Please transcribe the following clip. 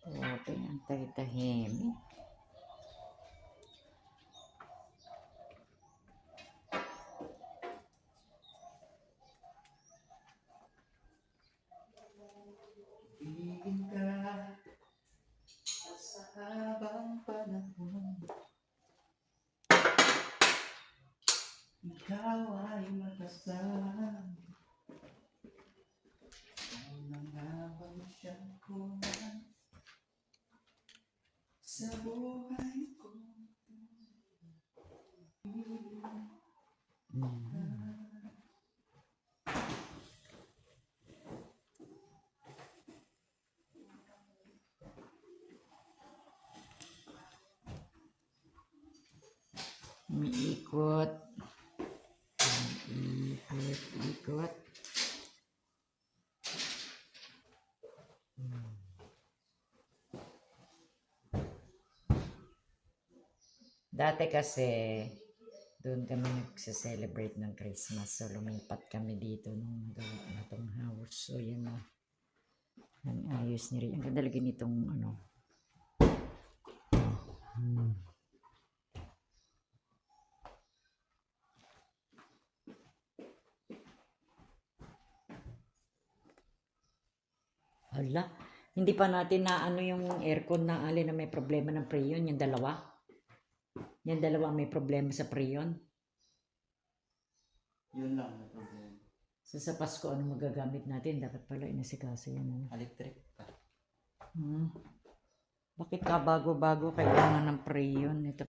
Grabe, ang tahimik. Ibigin ka sa habang panahon. Ikaw ay makasama. Unang habang siyang kulang sa buhay ko. Umiikot. Ikot. Dati kasi, doon kami nagse-celebrate ng Christmas. So, lumipat kami dito nung nagawa na itong house. So, yan na. Ang ayos ni Rin. Ang ganda lagi nitong ano. Hala, hindi pa natin na ano yung aircon na alin na may problema ng preyon, yung dalawa. Yung dalawa may problema sa preyon. Yun lang na problema. So sa Pasko, ano magagamit natin? Dapat pala inasikaso yan. Ano? Electric pa. Bakit ka bago-bago kailangan ng preyon? Ito